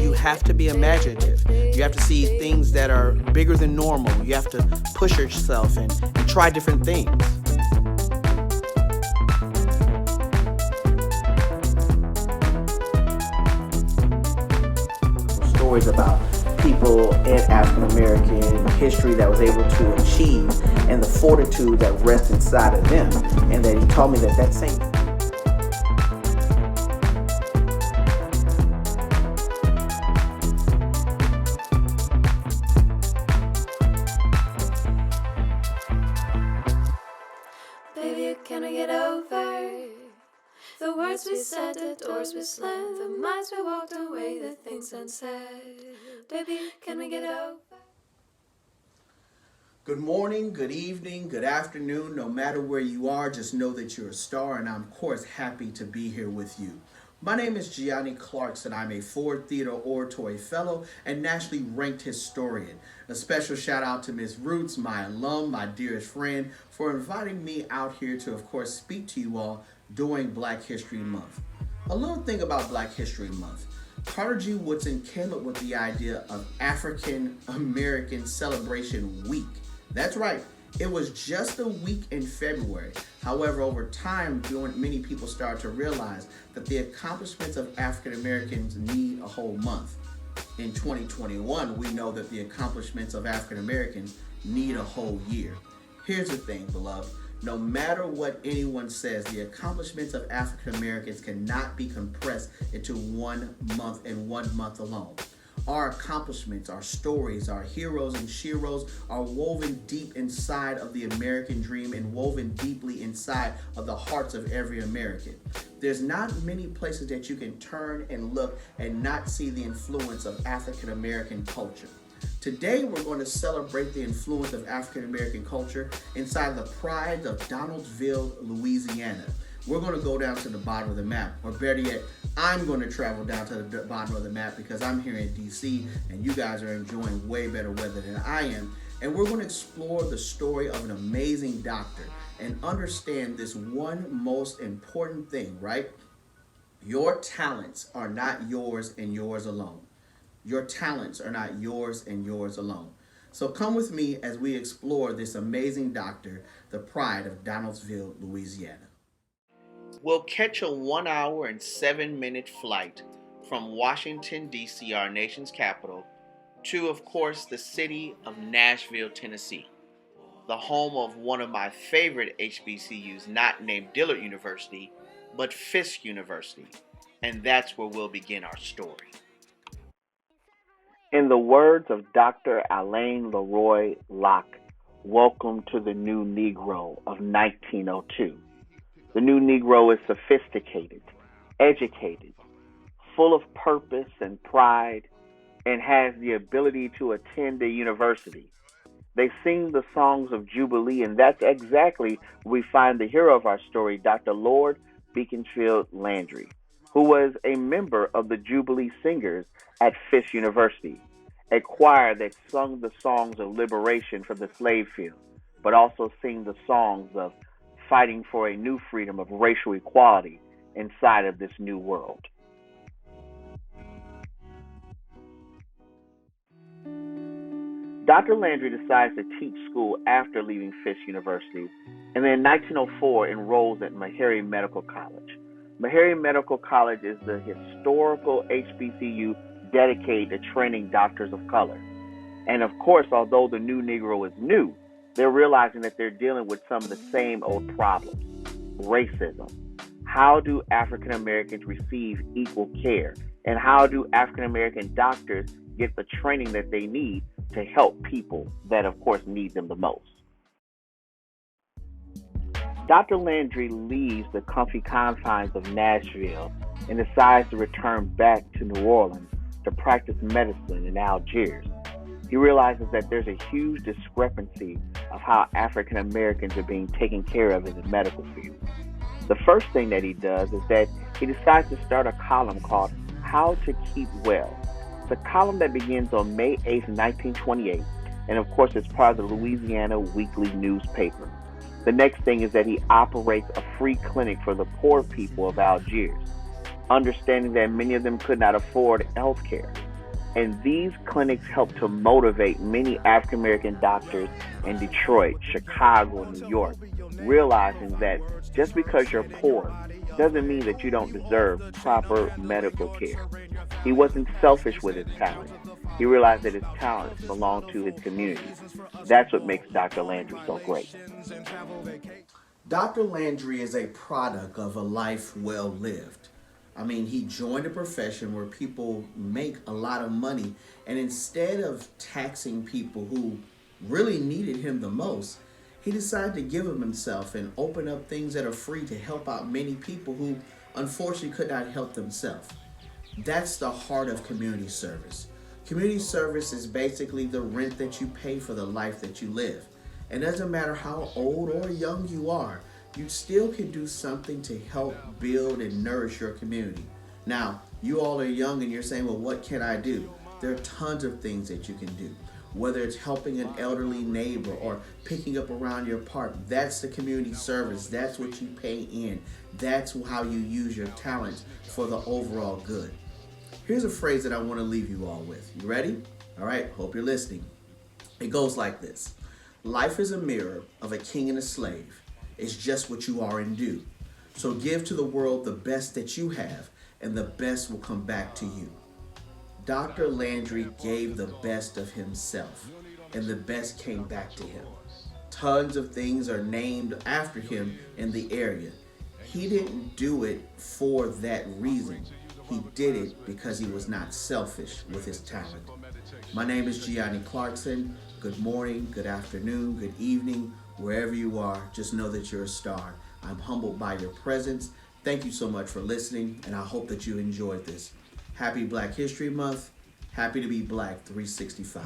You have to be imaginative. You have to see things that are bigger than normal. You have to push yourself and try different things. Stories about people in African American history that was able to achieve and the fortitude that rests inside of them. And that he told me that same Can I get over the words we said, the doors we slammed, the miles we walked away, the things unsaid? Baby, can we get over? Good morning, good evening, good afternoon. No matter where you are, just know that you're a star, and I'm, of course, happy to be here with you. My name is Gianni Clarkson. I'm a Ford Theater Oratory Fellow and nationally ranked historian. A special shout out to Ms. Roots, my alum, my dearest friend, for inviting me out here to, of course, speak to you all during Black History Month. A little thing about Black History Month. Carter G. Woodson came up with the idea of African American Celebration Week. That's right. It was just a week in February. However, over time, many people started to realize that the accomplishments of African Americans need a whole month. In 2021, we know that the accomplishments of African Americans need a whole year. Here's the thing, beloved. No matter what anyone says, the accomplishments of African Americans cannot be compressed into 1 month and 1 month alone. Our accomplishments, our stories, our heroes and sheroes are woven deep inside of the American dream and woven deeply inside of the hearts of every American. There's not many places that you can turn and look and not see the influence of African American culture. Today, we're going to celebrate the influence of African American culture inside the pride of Donaldsonville, Louisiana. We're going to go down to the bottom of the map, or better yet, I'm going to travel down to the bottom of the map because I'm here in DC and you guys are enjoying way better weather than I am. And we're going to explore the story of an amazing doctor and understand this one most important thing, right? Your talents are not yours and yours alone. Your talents are not yours and yours alone. So come with me as we explore this amazing doctor, the pride of Donaldsonville, Louisiana. We'll catch a 1 hour and 7-minute flight from Washington, D.C., our nation's capital, to, of course, the city of Nashville, Tennessee, the home of one of my favorite HBCUs, not named Dillard University, but Fisk University. And that's where we'll begin our story. In the words of Dr. Alain Leroy Locke, welcome to the New Negro of 1902. The New Negro is sophisticated, educated, full of purpose and pride, and has the ability to attend a university. They sing the songs of Jubilee, and that's exactly where we find the hero of our story, Dr. Lord Beaconsfield Landry, who was a member of the Jubilee Singers at Fisk University, a choir that sung the songs of liberation from the slave field, but also sing the songs of fighting for a new freedom of racial equality inside of this new world. Dr. Landry decides to teach school after leaving Fisk University, and then in 1904 enrolls at Meharry Medical College. Meharry Medical College is the historical HBCU dedicated to training doctors of color. And of course, although the New Negro is new, they're realizing that they're dealing with some of the same old problems. Racism. How do African Americans receive equal care? And how do African American doctors get the training that they need to help people that, of course, need them the most? Dr. Landry leaves the comfy confines of Nashville and decides to return back to New Orleans to practice medicine in Algiers. He realizes that there's a huge discrepancy of how African Americans are being taken care of in the medical field. The first thing that he does is that he decides to start a column called How to Keep Well. It's a column that begins on May 8, 1928, And of course, it's part of the Louisiana Weekly newspaper. The next thing is that he operates a free clinic for the poor people of Algiers, understanding that many of them could not afford health care. And these clinics help to motivate many African American doctors in Detroit, Chicago, and New York, realizing that just because you're poor doesn't mean that you don't deserve proper medical care. He wasn't selfish with his talent. He realized that his talents belonged to his community. That's what makes Dr. Landry so great. Dr. Landry is a product of a life well lived. I mean, he joined a profession where people make a lot of money, and instead of taxing people who really needed him the most, he decided to give of himself and open up things that are free to help out many people who unfortunately could not help themselves. That's the heart of community service. Community service is basically the rent that you pay for the life that you live. It doesn't matter how old or young you are, you still can do something to help build and nourish your community. Now, you all are young and you're saying, well, what can I do? There are tons of things that you can do. Whether it's helping an elderly neighbor or picking up around your park, that's the community service. That's what you pay in. That's how you use your talents for the overall good. Here's a phrase that I want to leave you all with. You ready? All right, hope you're listening. It goes like this. Life is a mirror of a king and a slave. It's just what you are and do. So give to the world the best that you have, and the best will come back to you. Dr. Landry gave the best of himself, and the best came back to him. Tons of things are named after him in the area. He didn't do it for that reason. He did it because he was not selfish with his talent. My name is Gianni Clarkson. Good morning, good afternoon, good evening, wherever you are. Just know that you're a star. I'm humbled by your presence. Thank you so much for listening, and I hope that you enjoyed this. Happy Black History Month. Happy to be Black 365.